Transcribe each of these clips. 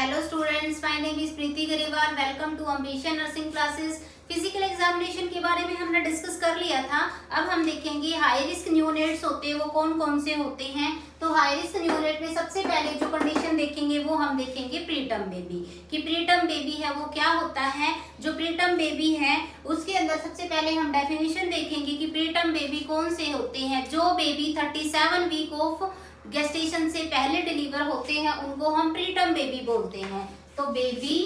Hello students, my name is Preeti Grewal. Welcome to Ambition Nursing Classes. Physical examination के बारे में हमने डिस्कस कर लिया था. अब हम देखेंगे हाई रिस्क न्यूनेट्स होते हैं वो कौन कौन से होते हैं. तो हाई रिस्क न्यूनेट में सबसे पहले जो कंडीशन देखेंगे वो हम देखेंगे प्रीटर्म बेबी. कि प्रीटर्म बेबी है वो क्या होता है. जो प्रीटर्म बेबी है उसके अंदर सबसे पहले हम डेफिनेशन देखेंगे कि प्रीटर्म बेबी कौन से होते हैं. जो बेबी 37 वीक ऑफ गेस्टेशन से पहले डिलीवर होते हैं उनको हम प्रीटर्म बेबी बोलते हैं. तो बेबी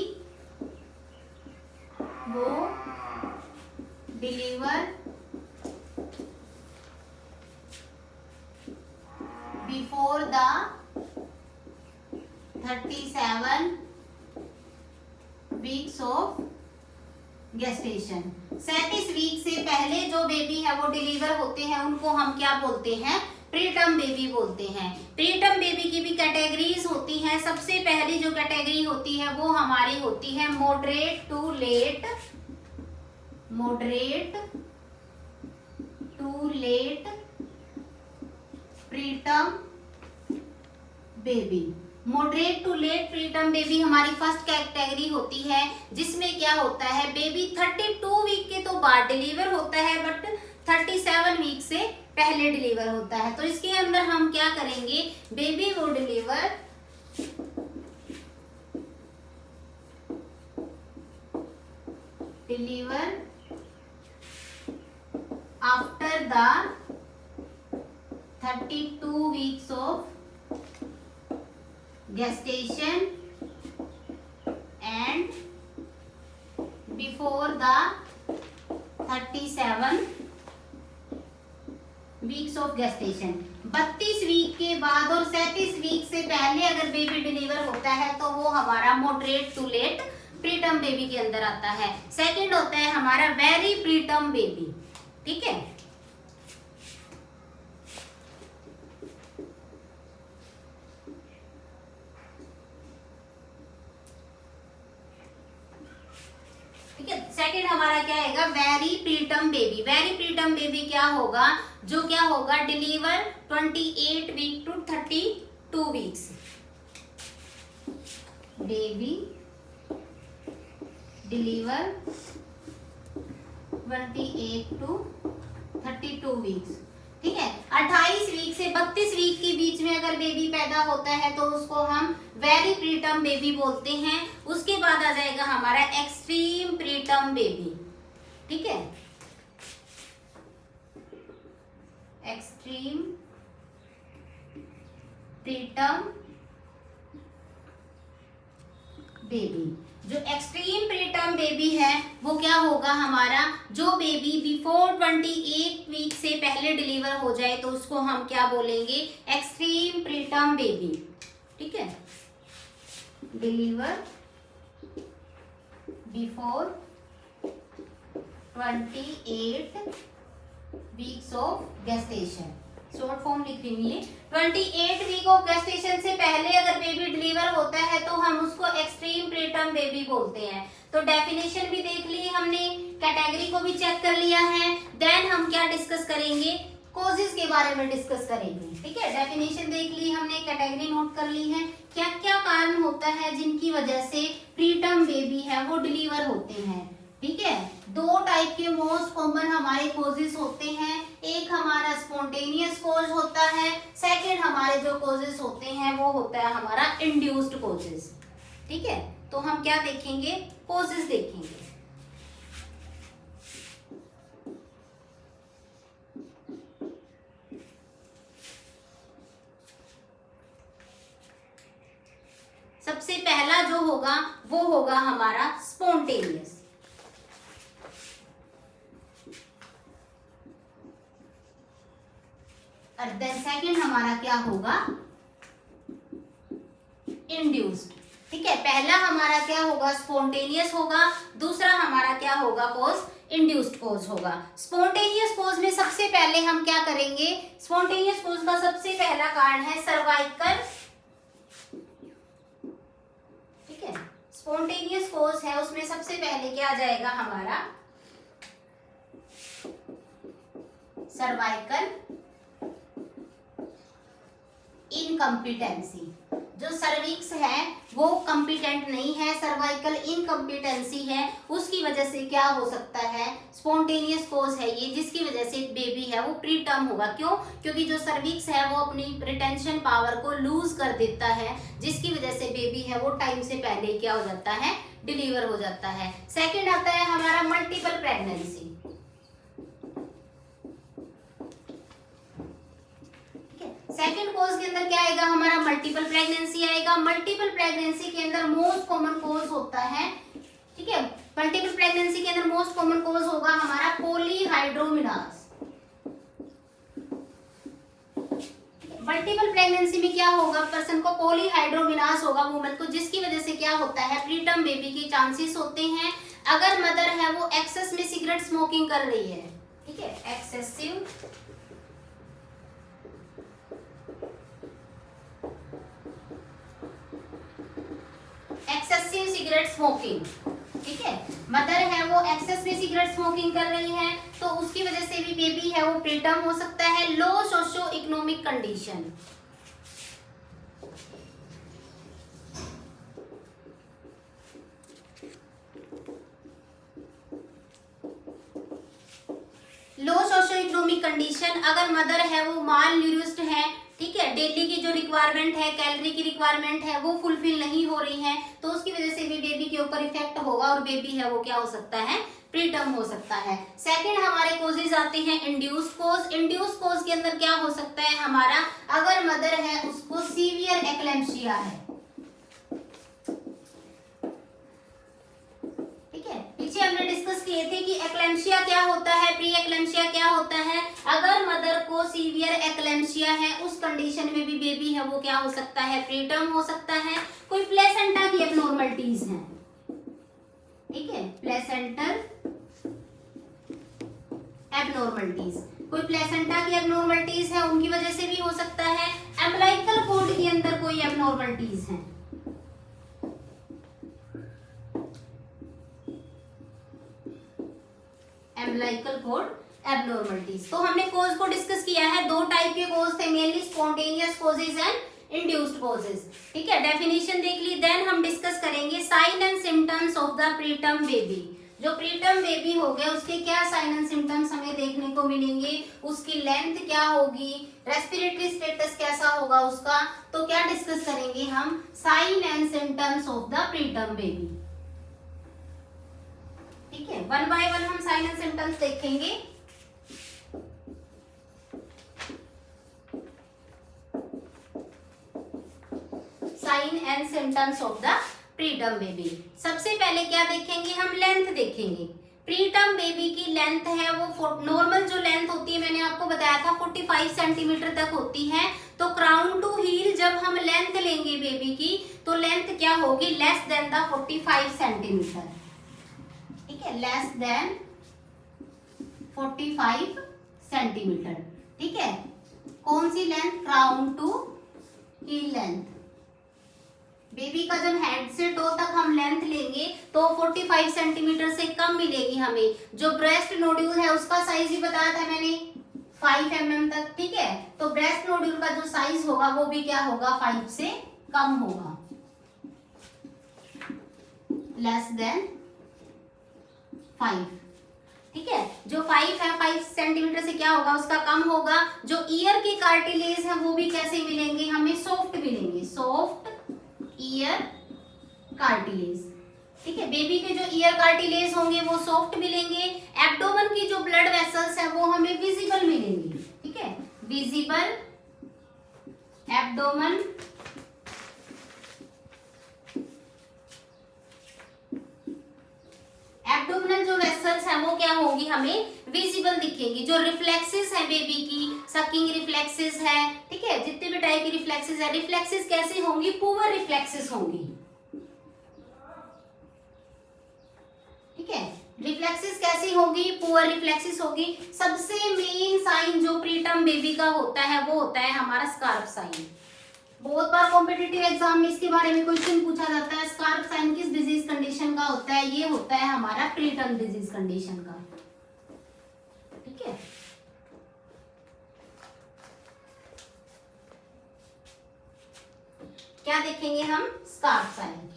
वो deliver before the 37 weeks of gestation. 37 week से पहले जो बेबी है वो डिलीवर होते हैं उनको हम क्या बोलते हैं. प्रीटर्म बेबी बोलते हैं. प्रीटर्म बेबी की भी कैटेगरीज होती हैं. सबसे पहली जो कैटेगरी होती है वो हमारी होती है moderate to late preterm baby. Moderate to late preterm baby हमारी फर्स्ट कैटेगरी होती है जिसमें क्या होता है बेबी 32 वीक के तो बाद डिलीवर होता है बट 37 वीक से पहले डिलीवर होता है. तो इसके अंदर हम क्या करेंगे बेबी वो deliver after the 32 weeks of gestation and before the 37 weeks of gestation. 32 week के बाद और 37 वीक से पहले अगर बेबी डिलीवर होता है तो वो हमारा moderate to late preterm baby के अंदर आता है. सेकंड होता है हमारा वेरी प्रीटर्म बेबी. ठीक है. सेकंड हमारा क्या आएगा very preterm baby. Very preterm baby क्या होगा जो क्या होगा deliver 28 week to 32 weeks. Baby deliver 28 to 32 weeks. ठीक है. 28 वीक से 32 वीक के बीच में अगर बेबी पैदा होता है तो उसको हम वेरी प्रीटर्म बेबी बोलते हैं. उसके बाद आ जाएगा हमारा एक्सट्रीम प्रीटर्म बेबी. ठीक है. Extreme preterm baby. जो एक्सट्रीम प्रीटर्म बेबी है वो क्या होगा हमारा जो बेबी बिफोर 28 वीक से पहले डिलीवर हो जाए तो उसको हम क्या बोलेंगे एक्सट्रीम प्रीटर्म बेबी. ठीक है. Deliver before 28 weeks of gestation. Short form लिख रही है. 28 वीक ऑफ गेस्टेशन से पहले अगर बेबी डिलीवर होता है तो हम उसको एक्सट्रीम प्रीटर्म बेबी बोलते हैं. तो डेफिनेशन भी देख ली हमने, कैटेगरी को भी चेक कर लिया है. देन हम क्या डिस्कस करेंगे कॉजेस के बारे में डिस्कस करेंगे. ठीक है. डेफिनेशन देख ली हमने, कैटेगरी नोट कर ली है. क्या क्या कारण होता है जिनकी वजह से प्रीटर्म बेबी है वो डिलीवर होते हैं. ठीक है. दो टाइप के मोस्ट कॉमन हमारे कॉजेस होते हैं. एक हमारा स्पॉन्टेनियस कॉज होता है. सेकंड हमारे जो कॉजेस होते हैं वो होता है हमारा इंड्यूस्ड कॉजेस. ठीक है. तो हम क्या देखेंगे कॉजेस देखेंगे. सबसे पहला जो होगा वो होगा हमारा स्पॉन्टेनियस. और देन सेकंड हमारा क्या होगा इंड्यूस्ड. ठीक है. पहला हमारा क्या होगा स्पॉन्टेनियस होगा. दूसरा हमारा क्या होगा कॉज इंड्यूस्ड कॉज होगा. स्पॉन्टेनियस कॉज में सबसे पहले हम क्या करेंगे स्पॉन्टेनियस कॉज का सबसे पहला कारण है सर्वाइकल. ठीक है. स्पॉन्टेनियस कॉज है उसमें सबसे पहले क्या आ जाएगा हमारा सर्वाइकल इनकम्पिटेंसी. जो सर्विक्स है वो कॉम्पिटेंट नहीं है, सर्वाइकल इनकम्पिटेंसी है, उसकी वजह से क्या हो सकता है, स्पॉन्टेनियस कॉज है ये, जिसकी वजह से बेबी है वो प्री टर्म होगा। क्यों? क्योंकि जो सर्विक्स है वो अपनी रिटेंशन पावर को लूज कर देता है, जिसकी वजह से बेबी है वो टाइम से पहले क्या हो जाता है, डिलीवर हो जाता है। सेकंड आता है हमारा मल्टीपल प्रेगनेंसी। सेकंड कॉज के अंदर क्या आएगा हमारा, मल्टीपल प्रेगनेंसी आएगा। मल्टीपल प्रेगनेंसी के अंदर मोस्ट कॉमन कॉज होता है, ठीक है, मल्टीपल प्रेगनेंसी के अंदर मोस्ट कॉमन कॉज होगा हमारा पॉलीहाइड्रोमिनास। मल्टीपल प्रेगनेंसी में क्या होगा, पर्सन को पॉलीहाइड्रोमिनास होगा वुमन को, जिसकी वजह से क्या होता है, प्रीटर्म बेबी के चांसेस होते हैं। अगर मदर है वो एक्सेस में सिगरेट स्मोकिंग कर रही है, ठीक है, एक्सेसिव सिगरेट स्मोकिंग, ठीक है, मदर है वो एक्सेस में सिगरेट स्मोकिंग कर रही है, तो उसकी वजह से भी बेबी है वो प्रीटर्म हो सकता है। लो सोशो इकोनॉमिक कंडीशन, लो सोशो इकोनॉमिक कंडीशन, अगर मदर है वो माल न्यूरिश्ड है, ठीक है, डेली की जो रिक्वायरमेंट है, कैलोरी की रिक्वायरमेंट है वो फुलफिल नहीं हो रही है, तो उसकी वजह से भी बेबी के ऊपर इफेक्ट होगा और बेबी है वो क्या हो सकता है, प्रीटर्म हो सकता है। सेकंड हमारे कॉजेज आते हैं इंड्यूस कॉज। इंड्यूस कॉज के अंदर क्या हो सकता है हमारा, अगर मदर है उसको सीवियर एक्लेम्पसिया है, पीछे हमने डिस्कस किए थे कि एक्लेम्पसिया क्या होता है, प्री एक्लेम्पसिया क्या होता है। अगर मदर को सीवियर एक्लेम्पसिया है उस कंडीशन में भी बेबी है वो क्या हो सकता है, प्रीटर्म हो सकता है। कोई प्लेसेंटा की एबनॉर्मलिटीज हैं, ठीक है, प्लेसेंटर एबनॉर्मलिटीज, कोई प्लेसेंटा की एबनॉर्मलिटीज है उनकी वजह से भी हो सकता है। एम्बलाइकल कॉर्ड के अंदर कोई एबनॉर्मलिटीज हैं, एम्बलाइकल कॉर्ड एबनॉर्मलिटीज। तो हमने कॉज को डिस्कस किया है, दो टाइप के कॉज थे mainly, spontaneous causes and induced causes, ठीक है, डेफिनेशन देख ली। देन हम डिस्कस करेंगे sign and symptoms of the preterm baby. जो प्रीटर्म बेबी हो गया उसके क्या साइन एंड सिम्टम्स हमें देखने को मिलेंगे, उसकी लेंथ क्या होगी, रेस्पिरेटरी स्टेटस कैसा होगा उसका, तो क्या डिस्कस करेंगे हम, sign and symptoms of the preterm baby, ठीक है, वन बाय वन हम साइन एंड सिम्टम्स देखेंगे। Sign and symptoms of the preterm baby. सबसे पहले क्या देखेंगे हम, लेंथ देखेंगे। प्रीटर्म बेबी की लेंथ है वो नॉर्मल जो लेंथ होती है मैंने आपको बताया था 45 सेंटीमीटर तक होती है, तो क्राउन टू हील जब हम लेंथ लेंगे बेबी की तो लेंथ क्या होगी, लेस देन द 45 सेंटीमीटर, ठीक है, लेस देन 45 सेंटीमीटर, ठीक है। कौन सी length, crown to heel length. Baby का जब हेड से टो तक हम लेंथ लेंगे तो 45 सेंटीमीटर से कम मिलेगी हमें। जो ब्रेस्ट नोड्यूल है उसका साइज ही बताया था मैंने 5 mm तक, ठीक है, तो ब्रेस्ट नोड्यूल का जो साइज होगा वो भी क्या होगा, 5 से कम होगा, लेस देन 5, ठीक है। जो 5 है 5 सेंटीमीटर से क्या होगा, उसका कम होगा। जो ईयर के कार्टिलेज है वो भी कैसे मिलेंगे हमें, सॉफ्ट मिलेंगे, सॉफ्ट ईयर कार्टिलेज, ठीक है। बेबी के जो ईयर कार्टिलेज होंगे वो सॉफ्ट मिलेंगे। एब्डोमेन की जो ब्लड वेसल्स है वो हमें विजिबल मिलेंगी, ठीक है, विजिबल एब्डोमेन, एब्डोमिनल जो वेसल्स है वो क्या होंगी, हमें विजिबल दिखेंगी। जो रिफ्लेक्सेस है बेबी की, सकिंग रिफ्लेक्सेस है, ठीक है, जितने भी टाइप की रिफ्लेक्सेस है, रिफ्लेक्सेस कैसे होंगी, पुअर रिफ्लेक्सेस होंगी, ठीक है, रिफ्लेक्सेस कैसी होगी, पुअर रिफ्लेक्सेस होगी। सबसे मेन साइन जो प्रीटर्म बेबी का होता है वो होता है हमारा स्कार्फ साइन। बहुत बार कॉम्पिटिटिव एग्जाम में इसके बारे में क्वेश्चन पूछा जाता है, स्कार्फ साइन किस डिजीज कंडीशन का होता है, ये होता है हमारा प्रीटर्म डिजीज कंडीशन का, ठीक है। क्या देखेंगे हम, स्कार्फ साइन।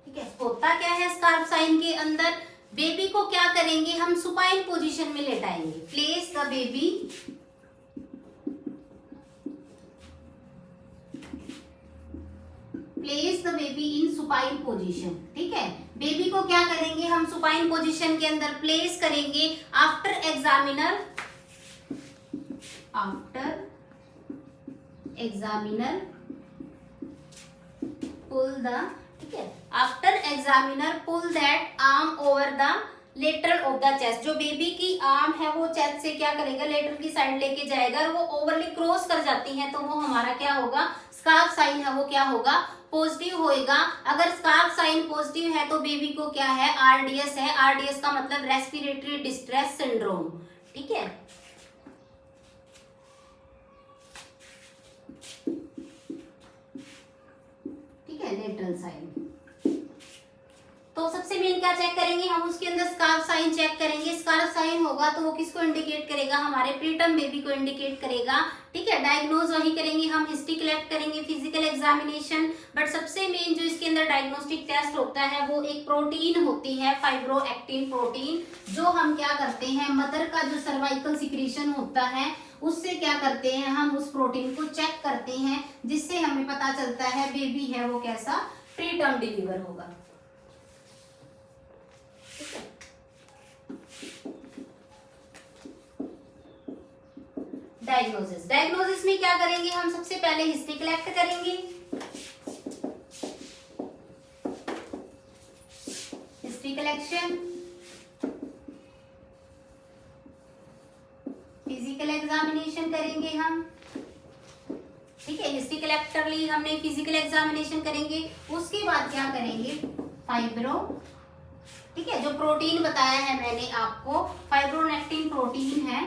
ठीक है, होता क्या है स्कार्फ साइन के अंदर, बेबी को क्या करेंगे हम, सुपाइन पोजीशन में लेटाएंगे। Place the baby in supine position. ठीक है, बेबी को क्या करेंगे हम, सुपाइन पोजीशन के अंदर प्लेस करेंगे। आफ्टर एग्जामिनर पुल द, ठीक है, after examiner pull that arm over the lateral of the chest. जो बेबी की आर्म है वो चेस्ट से क्या करेगा, लेटरल की साइड लेके जाएगा, और वो ओवरली क्रॉस कर जाती है तो वो हमारा क्या होगा, स्कार्फ साइन है वो क्या होगा, पॉजिटिव होएगा। अगर स्कार्फ साइन पॉजिटिव है तो बेबी को क्या है, आरडीएस है। आरडीएस का मतलब रेस्पिरेटरी डिस्ट्रेस सिंड्रोम। ठीक है, लेटरल साइन। तो सबसे मेन क्या चेक करेंगे हम, उसके अंदर स्कार्फ साइन चेक करेंगे। स्कार्फ साइन होगा तो वो किसको इंडिकेट करेगा, हमारे प्रीटर्म बेबी को इंडिकेट करेगा। ठीक है, डायग्नोज वही करेंगे हम, हिस्ट्री कलेक्ट करेंगे, फिजिकल एग्जामिनेशन। बट सबसे मेन जो इसके अंदर डायग्नोस्टिक टेस्ट होता है वो एक प्रोटीन होती है, फाइब्रोएक्टिन प्रोटीन, जो हम क्या करते हैं, मदर का जो सर्वाइकल सिक्रीशन होता है उससे क्या करते हैं हम, उस प्रोटीन को चेक करते हैं, जिससे हमें पता चलता है बेबी है वो कैसा प्रीटर्म डिलीवर होगा। डायग्नोसिस में क्या करेंगे हम, सबसे पहले हिस्ट्री कलेक्ट करेंगे। हिस्ट्री कलेक्शन, फिजिकल एग्जामिनेशन करेंगे हम। ठीक है, हिस्ट्री कलेक्ट कर ली हमने, फिजिकल एग्जामिनेशन करेंगे। उसके बाद क्या करेंगे, फाइब्रो, ठीक है, जो प्रोटीन बताया है मैंने आपको, फाइब्रोनेक्टिन प्रोटीन है।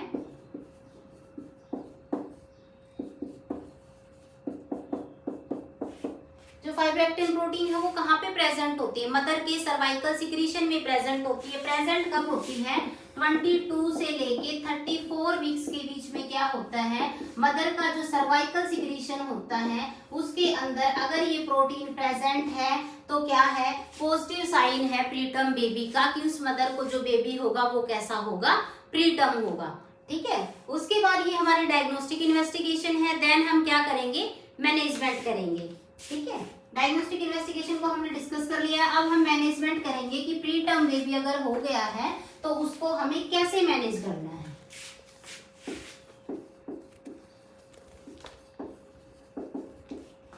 जो फाइब्रोनेक्टिन प्रोटीन है वो कहाँ पे प्रेजेंट होती है, मदर के सर्वाइकल सिक्रीशन में प्रेजेंट होती है। प्रेजेंट कब होती है, 22 से लेके 34 वीक्स के बीच में क्या होता है, मदर का जो सर्वाइकल सिक्रीशन होता है उसके अंदर अगर ये प्रोटीन प्रेजेंट है तो क्या है, पॉजिटिव साइन है प्रीटर्म बेबी का, कि उस मदर को जो बेबी होगा वो कैसा होगा, प्रीटर्म होगा। ठीक है, उसके बाद ये हमारी डायग्नोस्टिक इन्वेस्टिगेशन है। देन हम क्या करेंगे, मैनेजमेंट करेंगे। ठीक है, डायग्नोस्टिक इन्वेस्टिगेशन को हमने डिस्कस कर लिया। अब हम मैनेजमेंट करेंगे कि प्रीटर्म बेबी अगर हो गया है तो उसको हमें कैसे मैनेज करना है।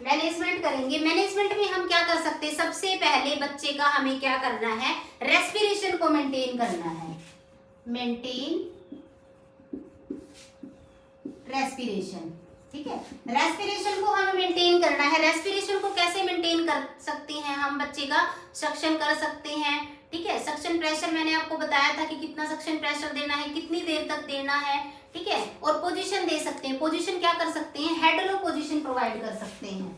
मैनेजमेंट करेंगे। मैनेजमेंट में हम क्या कर सकते हैं, सबसे पहले बच्चे का हमें क्या करना है, रेस्पिरेशन को मेंटेन करना है। Maintain respiration. ठीक है, रेस्पिरेशन को हमें मेंटेन करना है। रेस्पिरेशन को कैसे मेंटेन कर सकते हैं हम, बच्चे का सक्शन कर सकते हैं। ठीक है, सक्शन प्रेशर मैंने आपको बताया था कि कितना सक्शन प्रेशर देना है, कितनी देर तक देना है। ठीक है, और पोजीशन दे सकते हैं। पोजीशन क्या कर सकते हैं, हेड लो पोजीशन प्रोवाइड कर सकते हैं।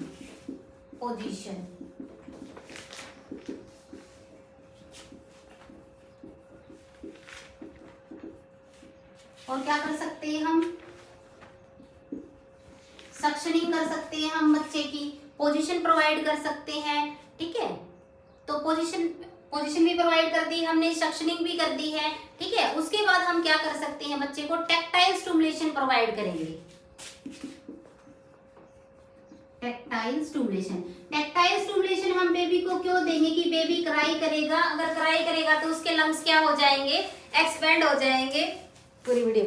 पोजीशन, और क्या कर सकते हैं हम, सक्शनिंग कर सकते हैं हम, बच्चे की पोजीशन प्रोवाइड कर सकते हैं। ठीक है, तो पोजीशन भी प्रोवाइड कर दी हमने, सक्शनिंग भी कर दी है। ठीक है, उसके बाद हम क्या कर सकते हैं, बच्चे को टैक्टाइल स्टिमुलेशन प्रोवाइड करेंगे। टैक्टाइल स्टिमुलेशन हम बेबी को क्यों देंगे, कि बेबी क्राई करेगा, अगर क्राई करेगा तो उसके लंग्स क्या हो जाएंगे, एक्सपेंड हो जाएंगे। पूरी वीडियो